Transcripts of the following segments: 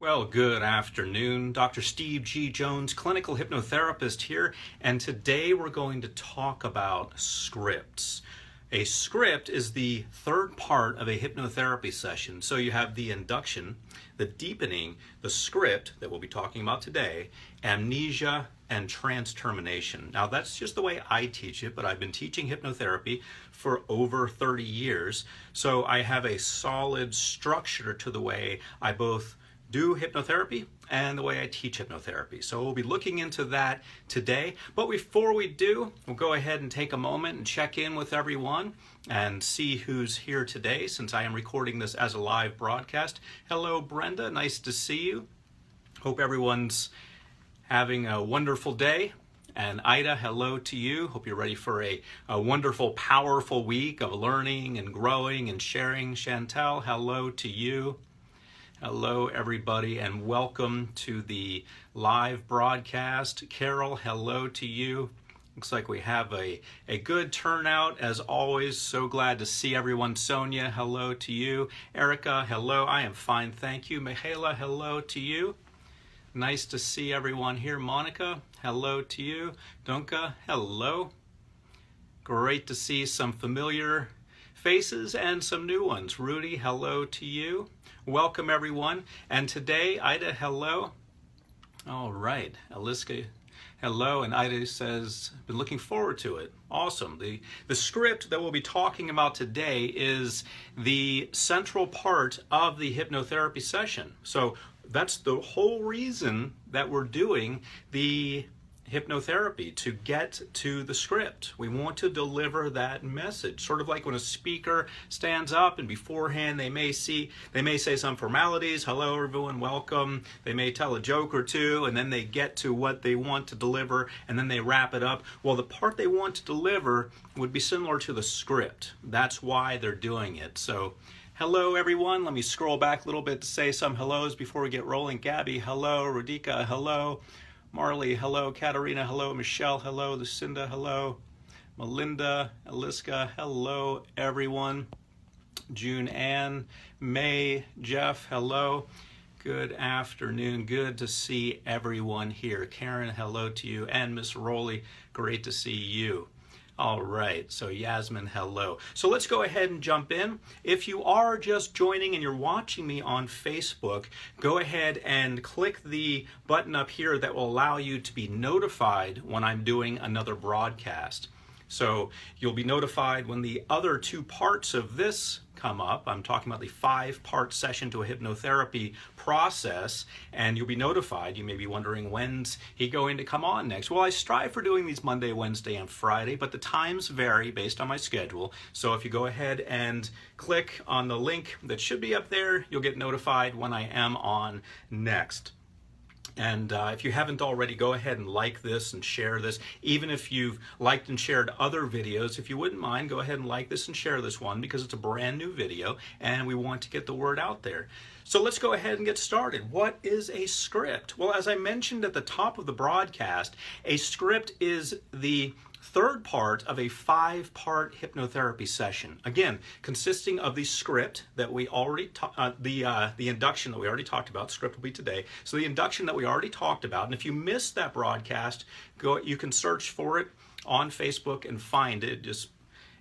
Well, good afternoon. Dr. Steve G. Jones, clinical hypnotherapist here, and today we're going to talk about scripts. A script is the third part of a hypnotherapy session. So you have the induction, the deepening, the script that we'll be talking about today, amnesia, and trance termination. Now that's just the way I teach it, but I've been teaching hypnotherapy for over 30 years. So I have a solid structure to the way I both do hypnotherapy and the way I teach hypnotherapy. So we'll be looking into that today. But before we do, we'll go ahead and take a moment and check in with everyone and see who's here today, since I am recording this as a live broadcast. Hello, Brenda. Nice to see you. Hope everyone's having a wonderful day. And Ida, hello to you. Hope you're ready for a wonderful, powerful week of learning and growing and sharing. Chantel, hello to you. Hello, everybody, and welcome to the live broadcast. Carol, hello to you. Looks like we have a good turnout, as always. So glad to see everyone. Sonia, hello to you. Erica, hello. I am fine, thank you. Mihaela, hello to you. Nice to see everyone here. Monica, hello to you. Donka, hello. Great to see some familiar faces and some new ones. Rudy, hello to you. Welcome, everyone. And today, Ida, hello. All right. Aliska, hello. And Ida says, been looking forward to it. Awesome. The script that we'll be talking about today is the central part of the hypnotherapy session. So that's the whole reason that we're doing the hypnotherapy, to get to the script. We want to deliver that message, sort of like when a speaker stands up and beforehand they may say some formalities, hello everyone, welcome, they may tell a joke or two, and then they get to what they want to deliver, and then they wrap it up. Well, the part they want to deliver would be similar to the script. That's why they're doing it. So hello everyone. Let me scroll back a little bit to say some hellos before we get rolling. Gabby, hello. Radhika, hello. Marley, hello. Katarina, hello. Michelle, hello. Lucinda, hello. Melinda, Aliska, hello, everyone. June Ann, May, Jeff, hello. Good afternoon. Good to see everyone here. Karen, hello to you. And Miss Rowley, great to see you. All right, so Yasmin, hello. So let's go ahead and jump in. If you are just joining and you're watching me on Facebook, go ahead and click the button up here that will allow you to be notified when I'm doing another broadcast. So you'll be notified when the other two parts of this come up. I'm talking about the 5-part session to a hypnotherapy process, and you'll be notified. You may be wondering, when's he going to come on next? Well, I strive for doing these Monday, Wednesday, and Friday, but the times vary based on my schedule. So if you go ahead and click on the link that should be up there, you'll get notified when I am on next. And if you haven't already, go ahead and like this and share this. Even if you've liked and shared other videos, if you wouldn't mind, go ahead and like this and share this one, because it's a brand new video and we want to get the word out there. So let's go ahead and get started. What is a script? Well, as I mentioned at the top of the broadcast, a script is the third part of a 5-part hypnotherapy session. Again, consisting of the script that we already the induction that we already talked about. Script will be today. So the induction that we already talked about, and if you missed that broadcast, you can search for it on Facebook and find it. Just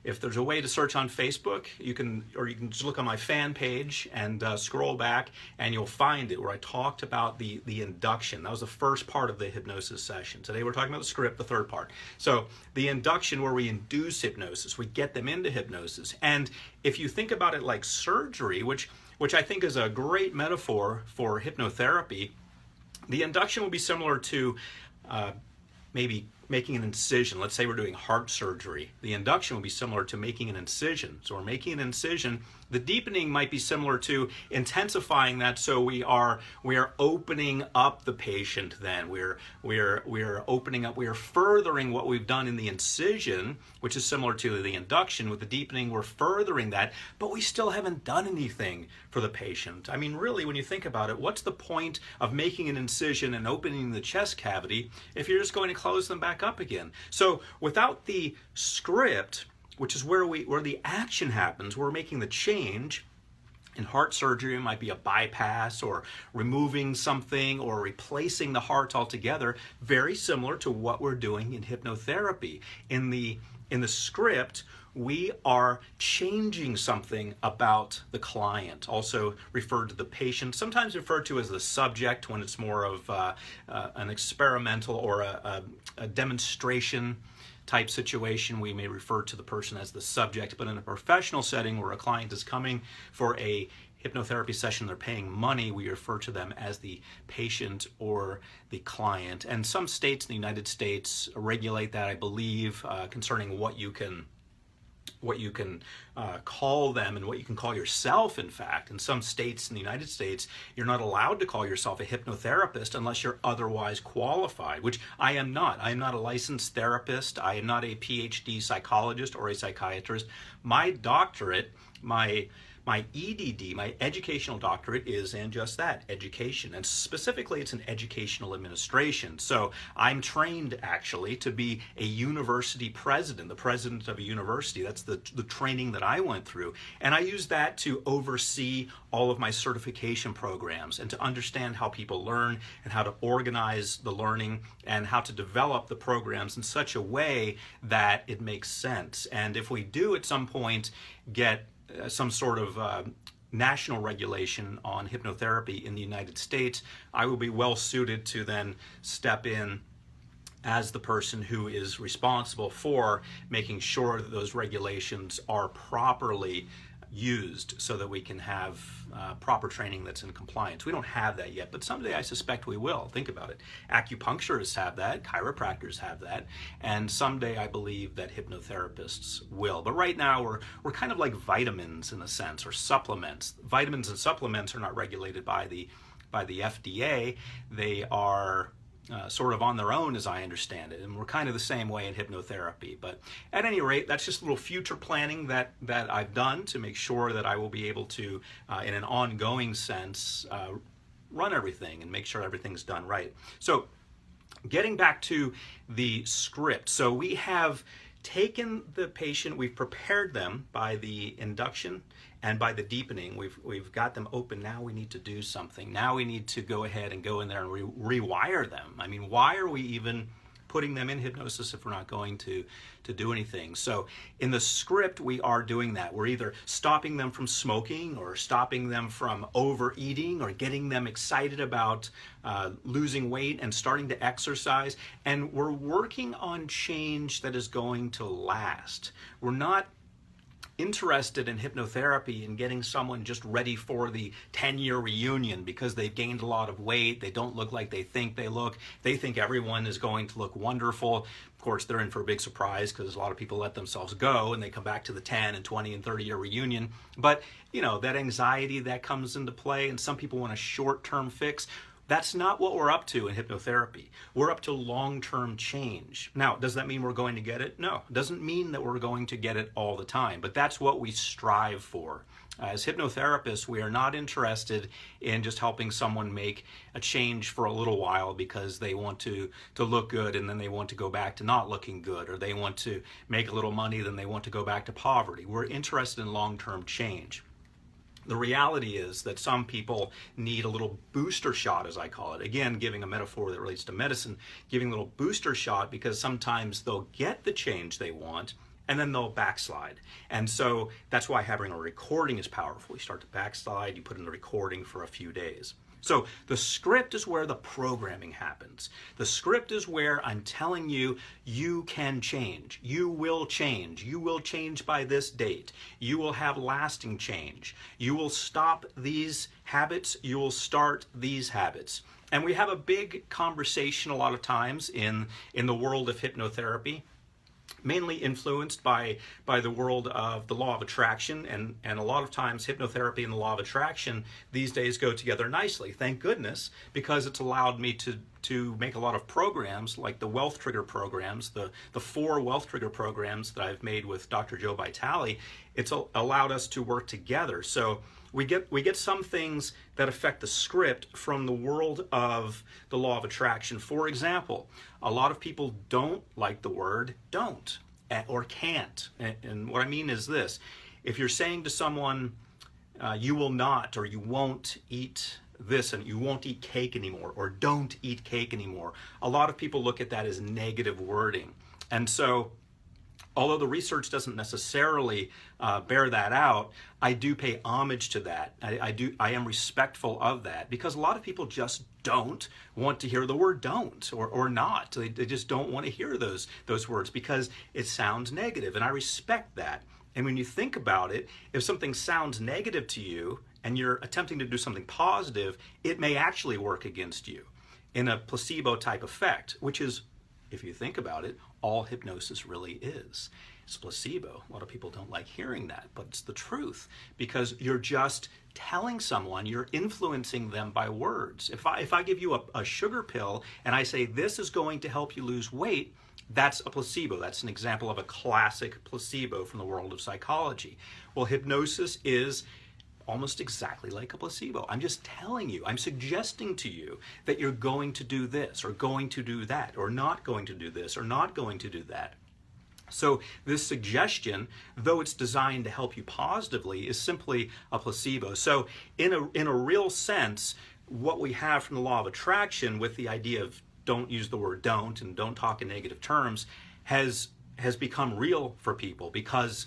if there's a way to search on Facebook, you can just look on my fan page and scroll back, and you'll find it where I talked about the induction. That was the first part of the hypnosis session. Today we're talking about the script, the third part. So the induction, where we induce hypnosis, we get them into hypnosis. And if you think about it like surgery, which I think is a great metaphor for hypnotherapy, the induction will be similar to maybe making an incision. Let's say we're doing heart surgery. The induction will be similar to making an incision. So we're making an incision. The deepening might be similar to intensifying that, so we are opening up the patient then. We're opening up, we are furthering what we've done in the incision, which is similar to the induction. With the deepening, we're furthering that, but we still haven't done anything for the patient. I mean, really, when you think about it, what's the point of making an incision and opening the chest cavity if you're just going to close them back up again? So without the script, which is where the action happens, we're making the change, In heart surgery, it might be a bypass or removing something or replacing the heart altogether, very similar to what we're doing in hypnotherapy. In the script, we are changing something about the client, also referred to the patient, sometimes referred to as the subject when it's more of an experimental or a demonstration type situation. We may refer to the person as the subject, but in a professional setting where a client is coming for a hypnotherapy session, they're paying money, we refer to them as the patient or the client. And some states in the United States regulate that, I believe, concerning what you can call them and what you can call yourself. In fact, in some states in the United States, you're not allowed to call yourself a hypnotherapist unless you're otherwise qualified, which I am not. I am not a licensed therapist. I am not a PhD psychologist or a psychiatrist. My doctorate, my EDD, my educational doctorate, is in just that, education. And specifically, it's in educational administration. So I'm trained, actually, to be a university president, the president of a university. That's the training that I went through. And I use that to oversee all of my certification programs and to understand how people learn and how to organize the learning and how to develop the programs in such a way that it makes sense. And if we do at some point get some sort of national regulation on hypnotherapy in the United States, I will be well suited to then step in as the person who is responsible for making sure that those regulations are properly used so that we can have proper training that's in compliance. We don't have that yet, but someday I suspect we will. Think about it. Acupuncturists have that, chiropractors have that, and someday I believe that hypnotherapists will. But right now we're kind of like vitamins in a sense, or supplements. Vitamins and supplements are not regulated by the FDA. They are sort of on their own, as I understand it, and we're kind of the same way in hypnotherapy. But at any rate, that's just a little future planning that I've done to make sure that I will be able to, in an ongoing sense, run everything and make sure everything's done right. So getting back to the script, so we have taken the patient, we've prepared them by the induction and by the deepening. We've got them open. Now we need to do something. Now we need to go ahead and go in there and rewire them. I mean, why are we even putting them in hypnosis if we're not going to do anything? So in the script, we are doing that. We're either stopping them from smoking or stopping them from overeating or getting them excited about losing weight and starting to exercise. And we're working on change that is going to last. We're not interested in hypnotherapy and getting someone just ready for the 10-year reunion because they've gained a lot of weight, they don't look like they think they look, they think everyone is going to look wonderful. Of course, they're in for a big surprise because a lot of people let themselves go and they come back to the 10 and 20 and 30-year reunion. But, you know, that anxiety that comes into play, and some people want a short-term fix. That's not what we're up to in hypnotherapy. We're up to long-term change. Now, does that mean we're going to get it? No. It doesn't mean that we're going to get it all the time, but that's what we strive for. As hypnotherapists, we are not interested in just helping someone make a change for a little while because they want to look good and then they want to go back to not looking good, or they want to make a little money, then they want to go back to poverty. We're interested in long-term change. The reality is that some people need a little booster shot, as I call it. Again, giving a metaphor that relates to medicine, giving a little booster shot because sometimes they'll get the change they want and then they'll backslide. And so that's why having a recording is powerful. You start to backslide, you put in the recording for a few days. So the script is where the programming happens. The script is where I'm telling you, you can change. You will change. You will change by this date. You will have lasting change. You will stop these habits. You will start these habits. And we have a big conversation a lot of times in the world of hypnotherapy, mainly influenced by the world of the law of attraction, and a lot of times hypnotherapy and the law of attraction these days go together nicely. Thank goodness, because it's allowed me to make a lot of programs like the Wealth Trigger programs, the 4 Wealth Trigger programs that I've made with Dr. Joe Vitale. It's allowed us to work together. So we get some things that affect the script from the world of the law of attraction. For example, a lot of people don't like the word don't or can't. And what I mean is this: if you're saying to someone, you will not, or you won't eat this, and you won't eat cake anymore, or don't eat cake anymore. A lot of people look at that as negative wording. And so, although the research doesn't necessarily bear that out, I do pay homage to that. I am respectful of that, because a lot of people just don't want to hear the word don't or not. They just don't want to hear those words because it sounds negative, and I respect that. And when you think about it, if something sounds negative to you and you're attempting to do something positive, it may actually work against you in a placebo type effect, which is, if you think about it, all hypnosis really is. It's placebo. A lot of people don't like hearing that, but it's the truth, because you're just telling someone, you're influencing them by words. If I give you a sugar pill and I say this is going to help you lose weight, that's a placebo. That's an example of a classic placebo from the world of psychology. Well, hypnosis is almost exactly like a placebo. I'm just telling you, I'm suggesting to you that you're going to do this, or going to do that, or not going to do this, or not going to do that. So this suggestion, though it's designed to help you positively, is simply a placebo. So in a real sense, what we have from the law of attraction with the idea of don't use the word don't and don't talk in negative terms has become real for people because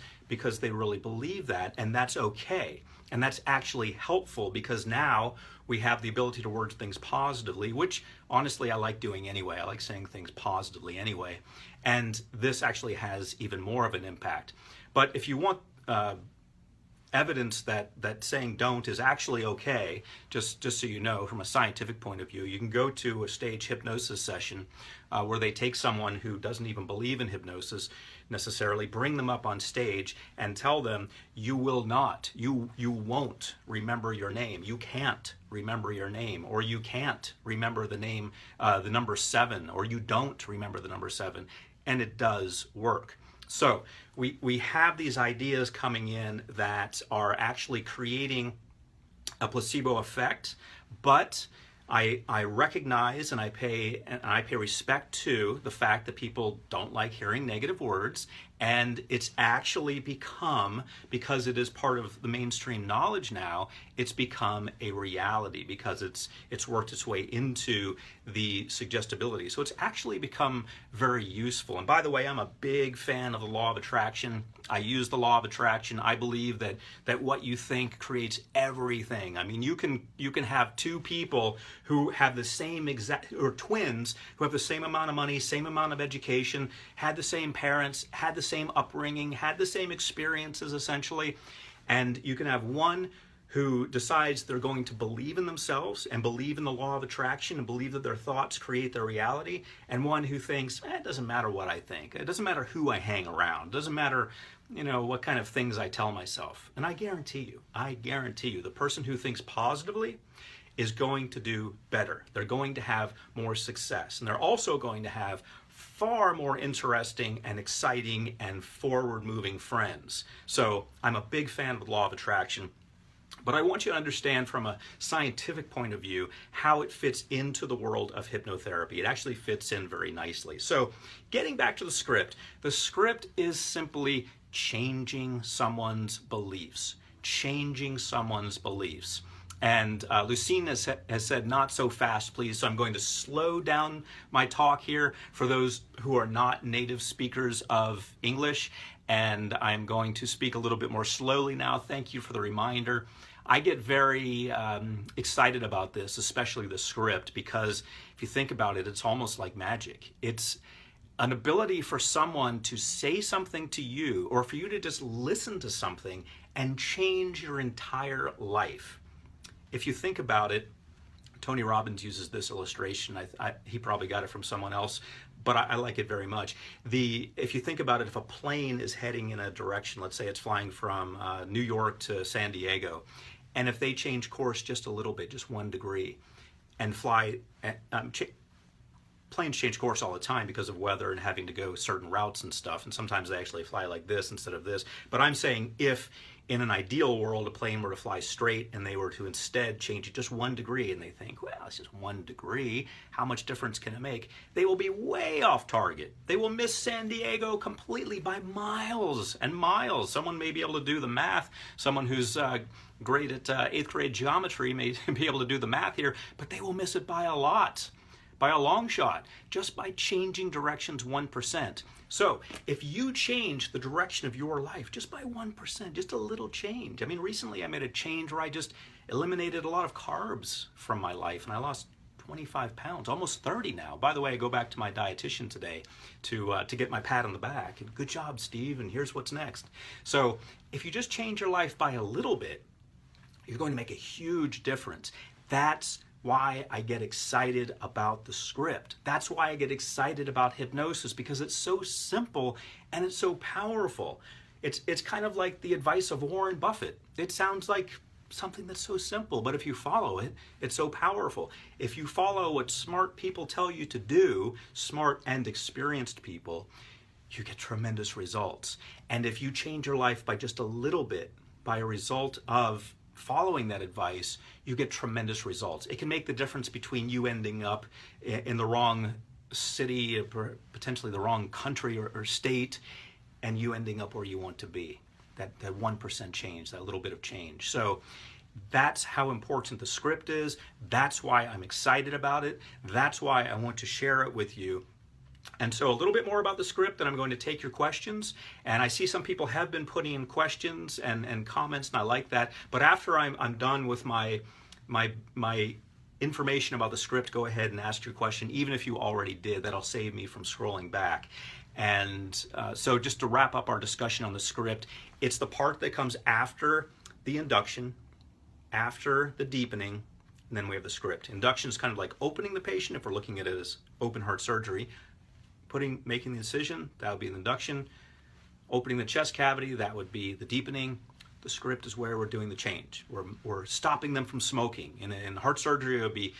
they really believe that, and that's okay. And that's actually helpful, because now we have the ability to word things positively, which honestly I like doing anyway. I like saying things positively anyway. And this actually has even more of an impact. But if you want evidence that saying don't is actually okay, just so you know, from a scientific point of view, you can go to a stage hypnosis session where they take someone who doesn't even believe in hypnosis necessarily, bring them up on stage and tell them, you will not, you won't remember your name, you can't remember your name, or you can't remember the name, the number 7, or you don't remember the number 7, and it does work. So we have these ideas coming in that are actually creating a placebo effect, but I recognize and I pay respect to the fact that people don't like hearing negative words, and it's actually become, because it is part of the mainstream knowledge now, it's become a reality because it's worked its way into the suggestibility. So it's actually become very useful. And by the way, I'm a big fan of the law of attraction. I use the law of attraction. I believe that what you think creates everything. I mean, you can have two people who have the same exact, or twins who have the same amount of money, same amount of education, had the same parents, had the same upbringing, had the same experiences essentially, and you can have one who decides they're going to believe in themselves and believe in the law of attraction and believe that their thoughts create their reality, and one who thinks, it doesn't matter what I think, it doesn't matter who I hang around, it doesn't matter, what kind of things I tell myself. And I guarantee you, the person who thinks positively is going to do better. They're going to have more success, and they're also going to have far more interesting and exciting and forward-moving friends. So I'm a big fan of the law of attraction. But I want you to understand from a scientific point of view how it fits into the world of hypnotherapy. It actually fits in very nicely. So getting back to the script is simply changing someone's beliefs. Changing someone's beliefs. And Lucine has said, not so fast, please. So I'm going to slow down my talk here for those who are not native speakers of English. And I'm going to speak a little bit more slowly now. Thank you for the reminder. I get very excited about this, especially the script, because if you think about it, it's almost like magic. It's an ability for someone to say something to you, or for you to just listen to something and change your entire life. If you think about it, Tony Robbins uses this illustration. He probably got it from someone else, but I like it very much. If you think about it, if a plane is heading in a direction, let's say it's flying from New York to San Diego, and if they change course just a little bit, just 1 degree, and planes change course all the time because of weather and having to go certain routes and stuff, and sometimes they actually fly like this instead of this. But I'm saying if in an ideal world a plane were to fly straight and they were to instead change it just 1 degree, and they think, well, it's just 1 degree, how much difference can it make? They will be way off target. They will miss San Diego completely by miles and miles. Someone may be able to do the math. Someone who's great at 8th grade geometry may be able to do the math here, but they will miss it by a lot, by a long shot, just by changing directions 1%. So if you change the direction of your life just by 1%, just a little change. I mean, recently I made a change where I just eliminated a lot of carbs from my life, and I lost 25 pounds, almost 30 now. By the way, I go back to my dietitian today to get my pat on the back. And good job, Steve, and here's what's next. So if you just change your life by a little bit, you're going to make a huge difference. That's why I get excited about the script. That's why I get excited about hypnosis, because it's so simple and it's so powerful. It's kind of like the advice of Warren Buffett. It sounds like something that's so simple, but if you follow it, it's so powerful. If you follow what smart people tell you to do, smart and experienced people, you get tremendous results. And if you change your life by just a little bit, by a result of following that advice, you get tremendous results. It can make the difference between you ending up in the wrong city, or potentially the wrong country or state, and you ending up where you want to be. That 1% change, that little bit of change. So that's how important the script is. That's why I'm excited about it. That's why I want to share it with you. And so a little bit more about the script, and I'm going to take your questions. And I see some people have been putting in questions and comments, and I like that. But after I'm done with my information about the script, go ahead and ask your question, even if you already did. That'll save me from scrolling back. And so just to wrap up our discussion on the script, it's the part that comes after the induction, after the deepening, and then we have the script. Induction is kind of like opening the patient, if we're looking at it as open heart surgery. Making the incision, that would be the induction. Opening the chest cavity, that would be the deepening. The script is where we're doing the change. We're stopping them from smoking. In heart surgery, it would be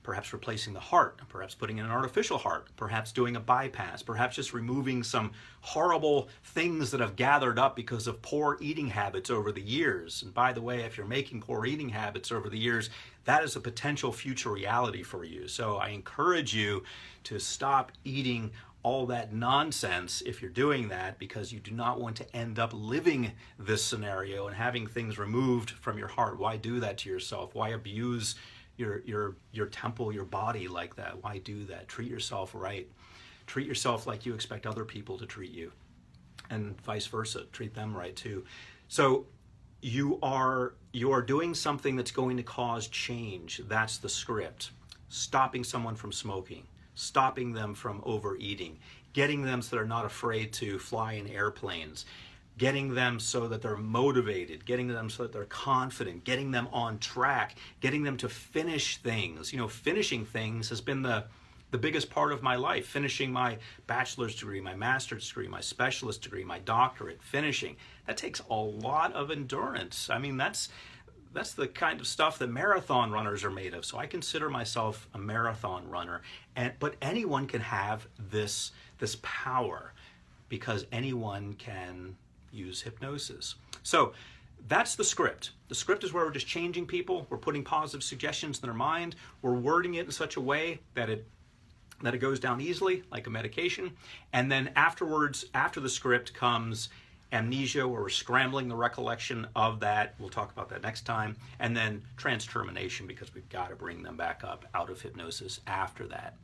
perhaps replacing the heart, perhaps putting in an artificial heart, perhaps doing a bypass, perhaps just removing some horrible things that have gathered up because of poor eating habits over the years. And by the way, if you're making poor eating habits over the years, that is a potential future reality for you. So I encourage you to stop eating all that nonsense if you're doing that, because you do not want to end up living this scenario and having things removed from your heart. Why do that to yourself? Why abuse your temple, your body like that? Why do that? Treat yourself right. Treat yourself like you expect other people to treat you, and vice versa. Treat them right too. So you are doing something that's going to cause change. That's the script. Stopping someone from smoking, stopping them from overeating, getting them so they're not afraid to fly in airplanes, getting them so that they're motivated, getting them so that they're confident, getting them on track, getting them to finish things. You know, finishing things has been the biggest part of my life. Finishing my bachelor's degree, my master's degree, my specialist degree, my doctorate, finishing. That takes a lot of endurance. I mean, that's the kind of stuff that marathon runners are made of. So I consider myself a marathon runner. But anyone can have this power, because anyone can use hypnosis. So that's the script. The script is where we're just changing people. We're putting positive suggestions in their mind. We're wording it in such a way that it goes down easily, like a medication. And then afterwards, after the script, comes amnesia, where we're scrambling the recollection of that. We'll talk about that next time. And then transtermination, because we've got to bring them back up out of hypnosis after that.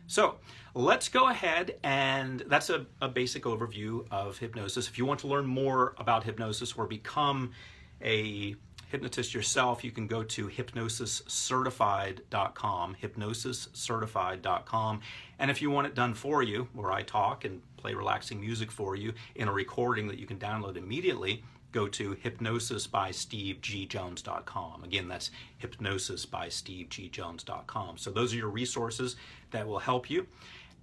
So let's go ahead, and that's a basic overview of hypnosis. If you want to learn more about hypnosis or become a hypnotist yourself, you can go to hypnosiscertified.com, hypnosiscertified.com. And if you want it done for you, where I talk and play relaxing music for you in a recording that you can download immediately, go to hypnosisbystevegjones.com. Again, that's hypnosisbystevegjones.com. So those are your resources that will help you.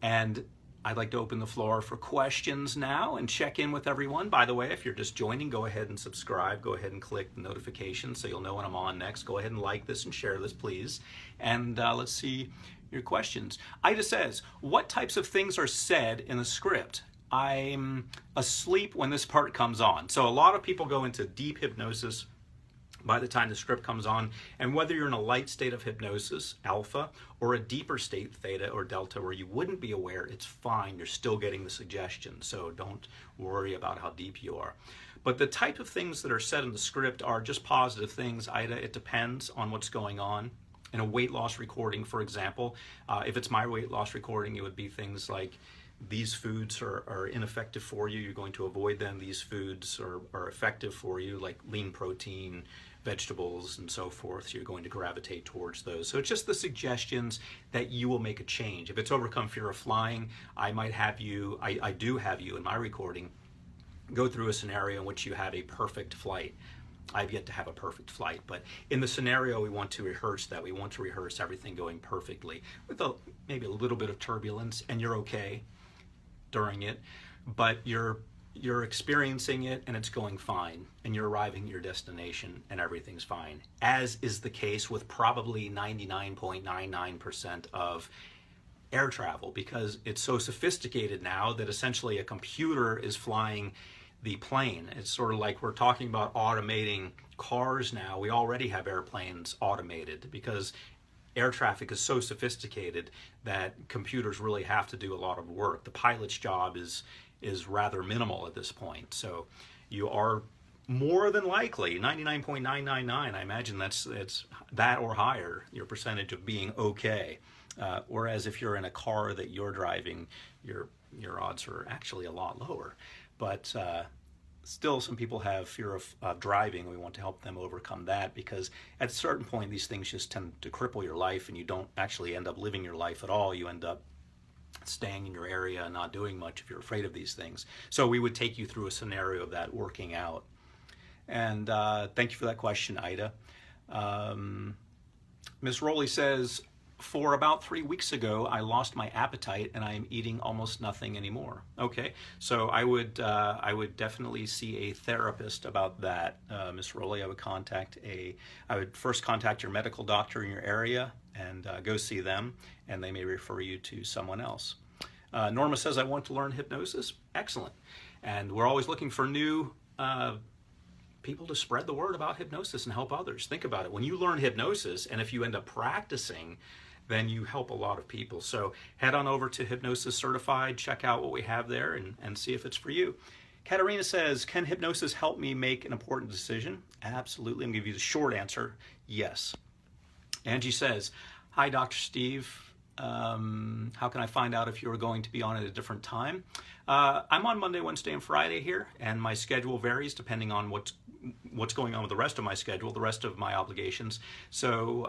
And I'd like to open the floor for questions now and check in with everyone. By the way, if you're just joining, go ahead and subscribe. Go ahead and click the notification so you'll know when I'm on next. Go ahead and like this and share this, please. And let's see your questions. Ida says, what types of things are said in the script? I'm asleep when this part comes on. So a lot of people go into deep hypnosis by the time the script comes on, and whether you're in a light state of hypnosis, alpha, or a deeper state, theta or delta, where you wouldn't be aware, it's fine. You're still getting the suggestion, so don't worry about how deep you are. But the type of things that are said in the script are just positive things, Ida. It depends on what's going on. In a weight loss recording, for example, if it's my weight loss recording, it would be things like, these foods are ineffective for you, you're going to avoid them. These foods are effective for you, like lean protein, vegetables, and so forth. So you're going to gravitate towards those. So it's just the suggestions that you will make a change. If it's overcome fear of flying, I might have you, I do have you in my recording, go through a scenario in which you have a perfect flight. I've yet to have a perfect flight, but in the scenario we want to rehearse that. We want to rehearse everything going perfectly with maybe a little bit of turbulence, and you're okay during it, but you're experiencing it and it's going fine, and you're arriving at your destination and everything's fine, as is the case with probably 99.99% of air travel, because it's so sophisticated now that essentially a computer is flying the plane. It's sort of like we're talking about automating cars now. We already have airplanes automated because air traffic is so sophisticated that computers really have to do a lot of work. The pilot's job is rather minimal at this point. So you are more than likely, 99.999, I imagine it's that or higher, your percentage of being okay. Whereas if you're in a car that you're driving, your odds are actually a lot lower. But still, some people have fear of driving. We want to help them overcome that, because at a certain point, these things just tend to cripple your life, and you don't actually end up living your life at all. You end up staying in your area and not doing much if you're afraid of these things. So we would take you through a scenario of that working out. And thank you for that question, Ida. Ms. Rowley says, for about 3 weeks ago, I lost my appetite and I am eating almost nothing anymore. Okay, so I would definitely see a therapist about that, Ms. Rowley. I would first contact your medical doctor in your area and go see them, and they may refer you to someone else. Norma says, I want to learn hypnosis. Excellent. And we're always looking for new people to spread the word about hypnosis and help others. Think about it. When you learn hypnosis, and if you end up practicing, then you help a lot of people. So head on over to Hypnosis Certified, check out what we have there, and see if it's for you. Katarina says, can hypnosis help me make an important decision? Absolutely. I'm going to give you the short answer, yes. Angie says, hi, Dr. Steve. How can I find out if you're going to be on at a different time? I'm on Monday, Wednesday, and Friday here, and my schedule varies depending on what's going on with the rest of my schedule, the rest of my obligations. So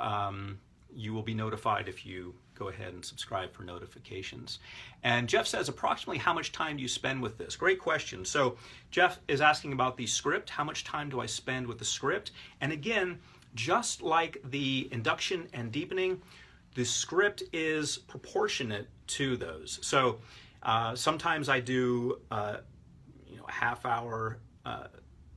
you will be notified if you go ahead and subscribe for notifications. And Jeff says, approximately how much time do you spend with this? Great question. So Jeff is asking about the script. How much time do I spend with the script? And again, just like the induction and deepening, the script is proportionate to those. So sometimes I do a half-hour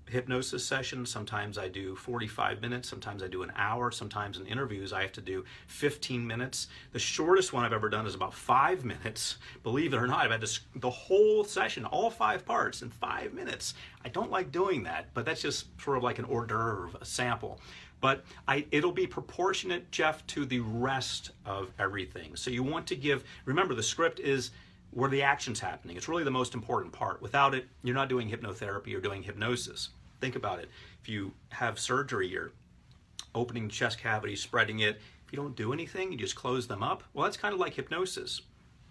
hypnosis session. Sometimes I do 45 minutes. Sometimes I do an hour. Sometimes in interviews I have to do 15 minutes. The shortest one I've ever done is about 5 minutes. Believe it or not, I've had the whole session, all 5 parts in 5 minutes. I don't like doing that, but that's just sort of like an hors d'oeuvre, a sample. But it'll be proportionate, Jeff, to the rest of everything. So you want to remember the script is where the action's happening. It's really the most important part. Without it, you're not doing hypnotherapy, you're doing hypnosis. Think about it. If you have surgery, you're opening the chest cavity, spreading it. If you don't do anything, you just close them up. Well, that's kind of like hypnosis.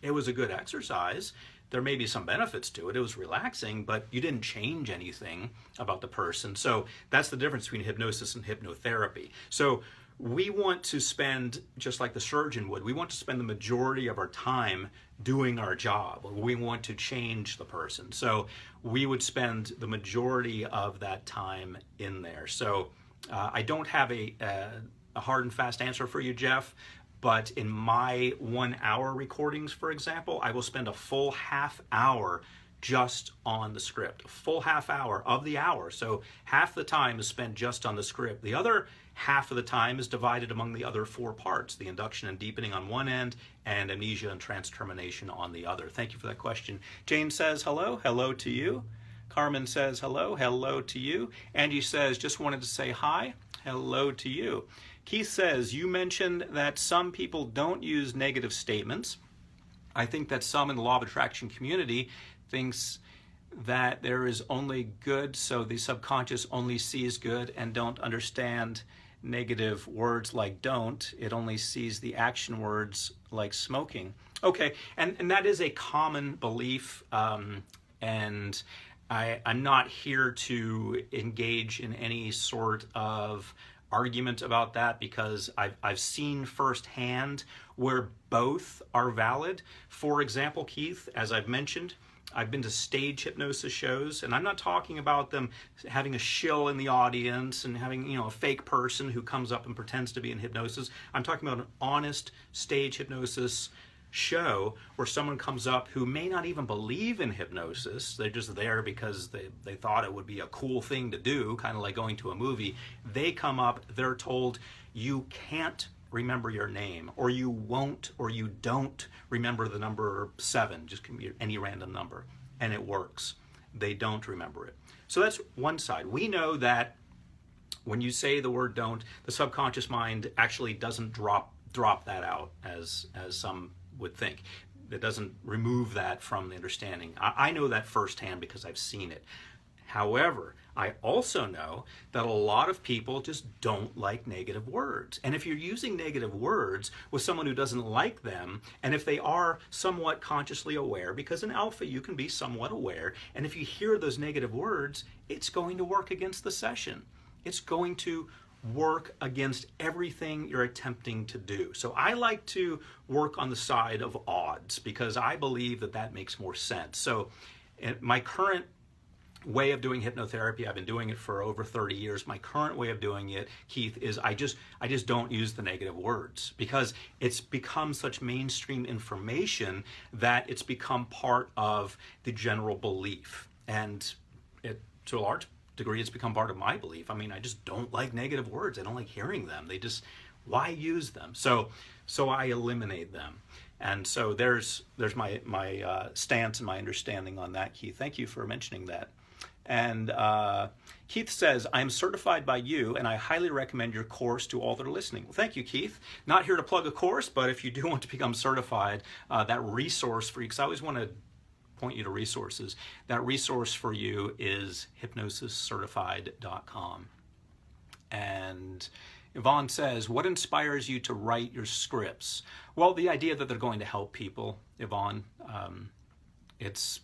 It was a good exercise. There may be some benefits to it. It was relaxing, but you didn't change anything about the person. So that's the difference between hypnosis and hypnotherapy. So we want to spend, just like the surgeon would, we want to spend the majority of our time doing our job. We want to change the person. So we would spend the majority of that time in there. So I don't have a hard and fast answer for you, Jeff. but in my 1 hour recordings, for example, I will spend a full half hour just on the script, a full half hour of the hour. So half the time is spent just on the script. The other half of the time is divided among the other 4 parts, the induction and deepening on one end and amnesia and transtermination on the other. Thank you for that question. Jane says hello, hello to you. Carmen says hello, hello to you. Angie says, just wanted to say hi, hello to you. Keith says, you mentioned that some people don't use negative statements. I think that some in the law of attraction community thinks that there is only good, so the subconscious only sees good and don't understand negative words like don't. It only sees the action words like smoking. Okay, and that is a common belief, and I'm not here to engage in any sort of argument about that, because I've seen firsthand where both are valid. For example, Keith, as I've mentioned, I've been to stage hypnosis shows, and I'm not talking about them having a shill in the audience and having, a fake person who comes up and pretends to be in hypnosis. I'm talking about an honest stage hypnosis show where someone comes up who may not even believe in hypnosis. They're just there because they thought it would be a cool thing to do, kind of like going to a movie. They come up, they're told, you can't remember your name, or you won't, or you don't remember the number 7, just give me any random number, and it works. They don't remember it. So that's one side. We know that when you say the word don't, the subconscious mind actually doesn't drop that out as some would think. It doesn't remove that from the understanding. I know that firsthand because I've seen it. However, I also know that a lot of people just don't like negative words. And if you're using negative words with someone who doesn't like them, and if they are somewhat consciously aware, because in alpha you can be somewhat aware, and if you hear those negative words, it's going to work against the session. It's going to work against everything you're attempting to do. So I like to work on the side of odds because I believe that makes more sense. So my current way of doing hypnotherapy, I've been doing it for over 30 years. My current way of doing it, Keith, is I just don't use the negative words because it's become such mainstream information that it's become part of the general belief. And to a large degree, it's become part of my belief. I mean, I just don't like negative words. I don't like hearing them. Why use them? So I eliminate them. And so there's my stance and my understanding on that, Keith. Thank you for mentioning that. And Keith says, I'm certified by you, and I highly recommend your course to all that are listening. Well, thank you, Keith. Not here to plug a course, but if you do want to become certified, that resource for you, because I always want to point you to resources, that resource for you is hypnosiscertified.com. And Yvonne says, what inspires you to write your scripts? Well, the idea that they're going to help people, Yvonne. It's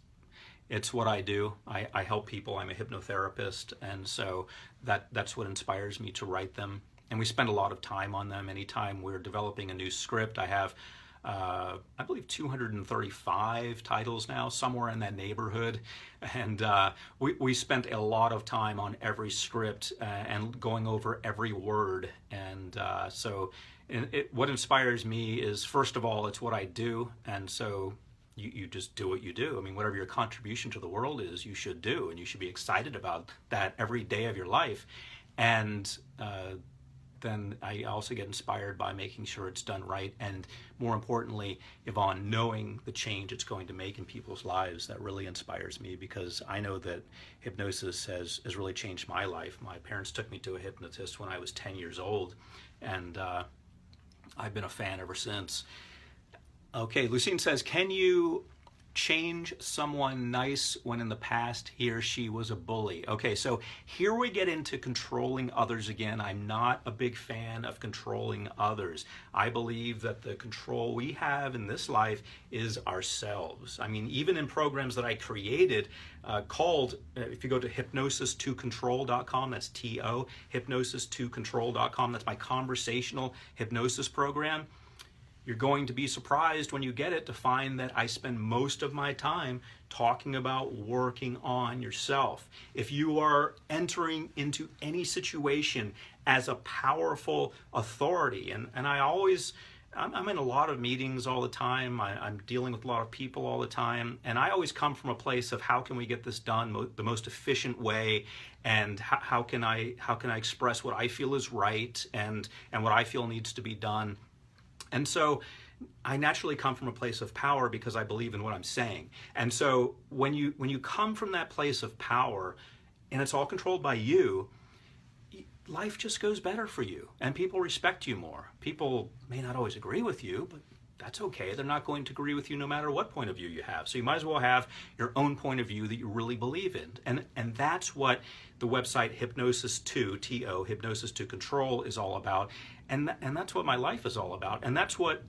what I do. I help people. I'm a hypnotherapist, and so that's what inspires me to write them. And we spend a lot of time on them. Anytime we're developing a new script, I have, I believe, 235 titles now, somewhere in that neighborhood. And we spent a lot of time on every script and going over every word. And what inspires me is, first of all, it's what I do. And so you just do what you do. I mean, whatever your contribution to the world is, you should do, and you should be excited about that every day of your life. And then I also get inspired by making sure it's done right, and more importantly, Yvonne, knowing the change it's going to make in people's lives. That really inspires me, because I know that hypnosis has really changed my life. My parents took me to a hypnotist when I was 10 years old, and I've been a fan ever since. Okay, Lucine says, can you change someone nice when in the past he or she was a bully? Okay, so here we get into controlling others again. I'm not a big fan of controlling others. I believe that the control we have in this life is ourselves. I mean, even in programs that I created called, if you go to hypnosis2control.com, that's T-O, hypnosis2control.com, that's my conversational hypnosis program. You're going to be surprised when you get it to find that I spend most of my time talking about working on yourself. If you are entering into any situation as a powerful authority, and I always I'm in a lot of meetings all the time. I'm dealing with a lot of people all the time, and I always come from a place of how can we get this done the most efficient way, and how can I express what I feel is right and what I feel needs to be done. And so I naturally come from a place of power because I believe in what I'm saying. And so when you come from that place of power, and it's all controlled by you, life just goes better for you, and people respect you more. People may not always agree with you, but that's okay. They're not going to agree with you no matter what point of view you have. So you might as well have your own point of view that you really believe in. And that's what the website Hypnosis to, T-O, Hypnosis to Control is all about. And that's what my life is all about. And that's what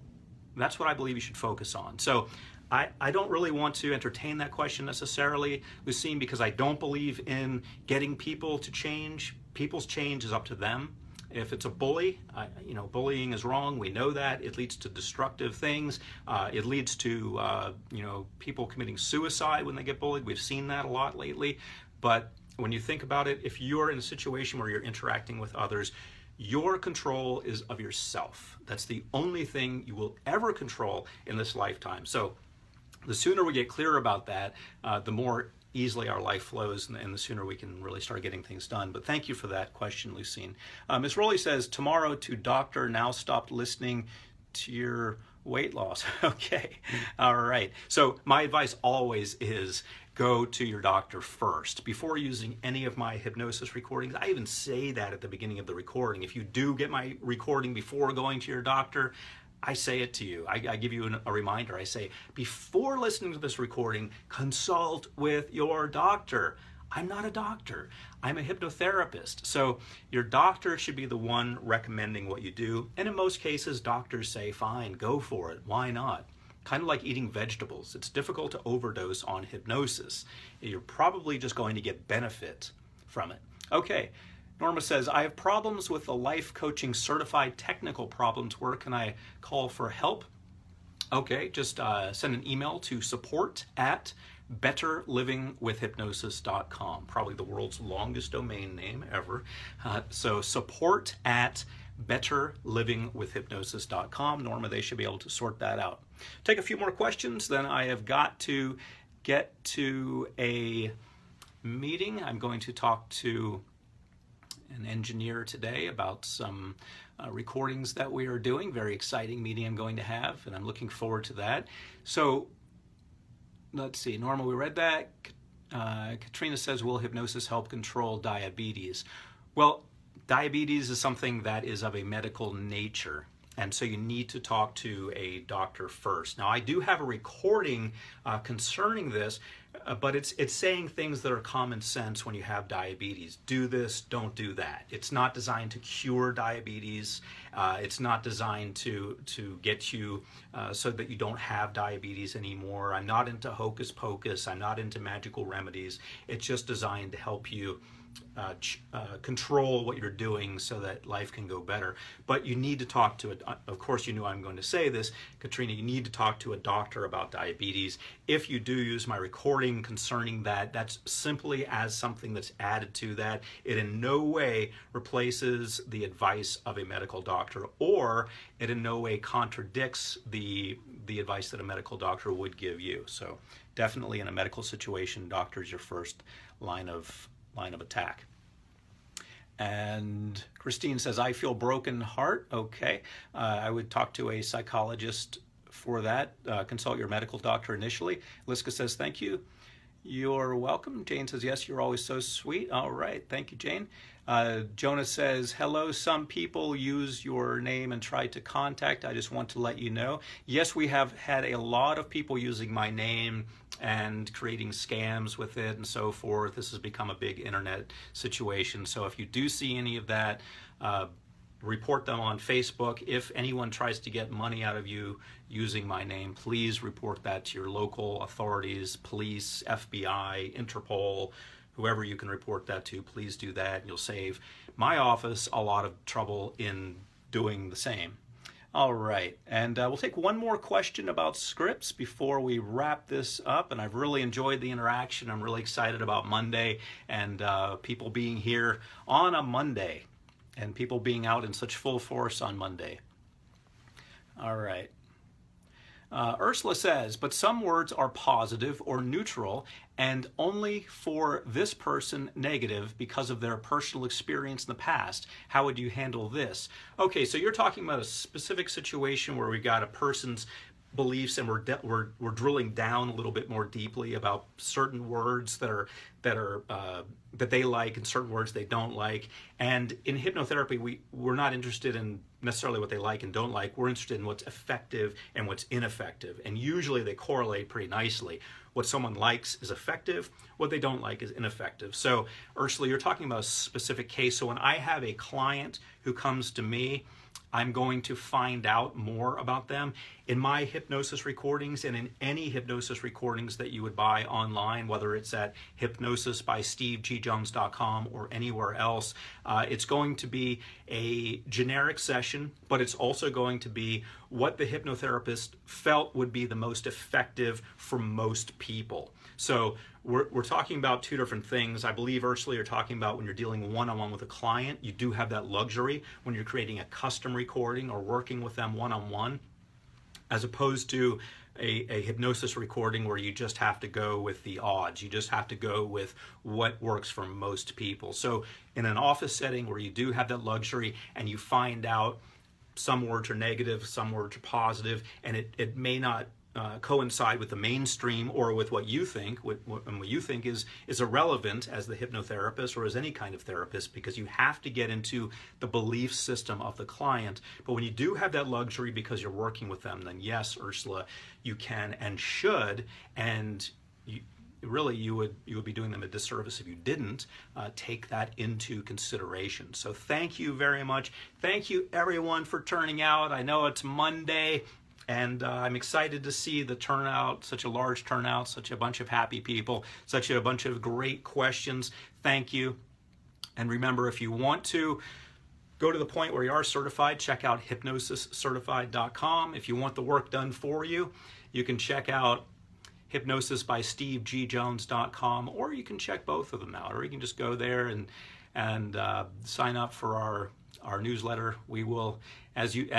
I believe you should focus on. So I don't really want to entertain that question necessarily, Lucine, because I don't believe in getting people to change. People's change is up to them. If it's a bully, bullying is wrong. We know that. It leads to destructive things. It leads to, people committing suicide when they get bullied. We've seen that a lot lately. But when you think about it, if you're in a situation where you're interacting with others, your control is of yourself. That's the only thing you will ever control in this lifetime. So the sooner we get clear about that, the more easily our life flows, and the sooner we can really start getting things done. But thank you for that question, Lucine. Ms. Rowley says, tomorrow to doctor, now stopped listening to your weight loss. Okay, all right. So my advice always is go to your doctor first before using any of my hypnosis recordings. I even say that at the beginning of the recording. If you do get my recording before going to your doctor, I say it to you. I give you a reminder. I say, before listening to this recording, consult with your doctor. I'm not a doctor. I'm a hypnotherapist. So your doctor should be the one recommending what you do. And in most cases, doctors say, fine, go for it. Why not? Kind of like eating vegetables. It's difficult to overdose on hypnosis. You're probably just going to get benefit from it. Okay. Norma says, I have problems with the life coaching certified technical problems. Where can I call for help? Okay, just send an email to support@betterlivingwithhypnosis.com. Probably the world's longest domain name ever. So support@betterlivingwithhypnosis.com. Norma, they should be able to sort that out. Take a few more questions, then I have got to get to a meeting. I'm going to talk to an engineer today about some recordings that we are doing. Very exciting meeting I'm going to have, and I'm looking forward to that. So let's see, Norma, we read that. Katrina says, will hypnosis help control diabetes? Well, diabetes is something that is of a medical nature, and so you need to talk to a doctor first. Now, I do have a recording concerning this, but it's saying things that are common sense when you have diabetes. Do this, don't do that. It's not designed to cure diabetes. It's not designed to get you so that you don't have diabetes anymore. I'm not into hocus pocus. I'm not into magical remedies. It's just designed to help you control what you're doing so that life can go better. But you need to talk to of course you knew I'm going to say this, Katrina, you need to talk to a doctor about diabetes. If you do use my recording concerning that, that's simply as something that's added to that. It in no way replaces the advice of a medical doctor, or it in no way contradicts the advice that a medical doctor would give you. So definitely in a medical situation, doctor is your first line of attack. And Christine says, I feel broken heart. Okay, I would talk to a psychologist for that. Consult your medical doctor initially. Liska says, thank you. You're welcome. Jane says, yes, you're always so sweet. All right, thank you, Jane. Jonah says, hello, some people use your name and try to contact. I just want to let you know. Yes, we have had a lot of people using my name and creating scams with it and so forth. This has become a big internet situation. So if you do see any of that, report them on Facebook. If anyone tries to get money out of you using my name, please report that to your local authorities, police, FBI, Interpol, whoever you can report that to. Please do that. You'll save my office a lot of trouble in doing the same. All right, and we'll take one more question about scripts before we wrap this up. And I've really enjoyed the interaction. I'm really excited about Monday and people being here on a Monday and people being out in such full force on Monday. All right. Ursula says, but some words are positive or neutral and only for this person negative because of their personal experience in the past. How would you handle this? Okay, so you're talking about a specific situation where we got a person's beliefs and we're drilling down a little bit more deeply about certain words that they like and certain words they don't like. And in hypnotherapy, we're not interested in necessarily what they like and don't like. We're interested in what's effective and what's ineffective. And usually they correlate pretty nicely. What someone likes is effective, what they don't like is ineffective. So Ursula, you're talking about a specific case. So when I have a client who comes to me, I'm going to find out more about them. In my hypnosis recordings and in any hypnosis recordings that you would buy online, whether it's at hypnosisbystevegjones.com or anywhere else, it's going to be a generic session, but it's also going to be what the hypnotherapist felt would be the most effective for most people. So we're talking about two different things. I believe, Ursula, you're talking about when you're dealing one-on-one with a client, you do have that luxury when you're creating a custom recording or working with them one-on-one, as opposed to a hypnosis recording where you just have to go with the odds. You just have to go with what works for most people. So in an office setting where you do have that luxury and you find out some words are negative, some words are positive, and it may not coincide with the mainstream or with what you think, what you think is irrelevant as the hypnotherapist or as any kind of therapist, because you have to get into the belief system of the client. But when you do have that luxury because you're working with them, then yes, Ursula, you can and should, and you would be doing them a disservice if you didn't take that into consideration. So thank you very much. Thank you everyone for turning out. I know it's Monday, and I'm excited to see the turnout, such a large turnout, such a bunch of happy people, such a bunch of great questions. Thank you. And remember, if you want to go to the point where you are certified, check out hypnosiscertified.com. If you want the work done for you, you can check out hypnosisbystevegjones.com, or you can check both of them out, or you can just go there and sign up for our newsletter. We will, as you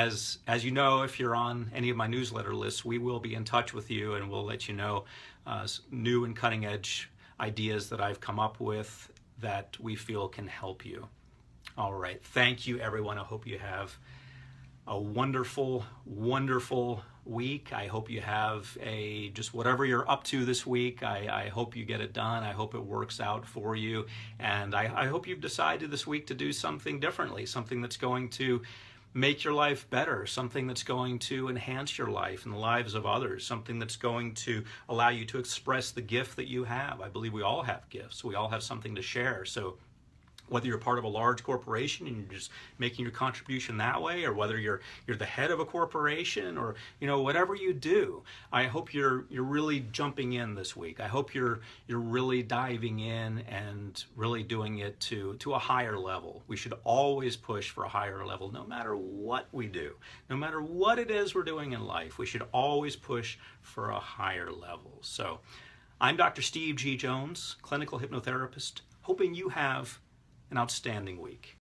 know, if you're on any of my newsletter lists, we will be in touch with you and we'll let you know new and cutting edge ideas that I've come up with that we feel can help you. All right. Thank you, everyone. I hope you have a wonderful, wonderful week. I hope you have just whatever you're up to this week. I hope you get it done. I hope it works out for you. And I hope you've decided this week to do something differently, something that's going to make your life better, something that's going to enhance your life and the lives of others, something that's going to allow you to express the gift that you have. I believe we all have gifts. We all have something to share. So whether you're part of a large corporation and you're just making your contribution that way, or whether you're the head of a corporation, or whatever you do, I hope you're really jumping in this week. I hope you're really diving in and really doing it to a higher level. We should always push for a higher level, no matter what we do, no matter what it is we're doing in life. We should always push for a higher level. So, I'm Dr. Steve G. Jones, clinical hypnotherapist, hoping you have an outstanding week.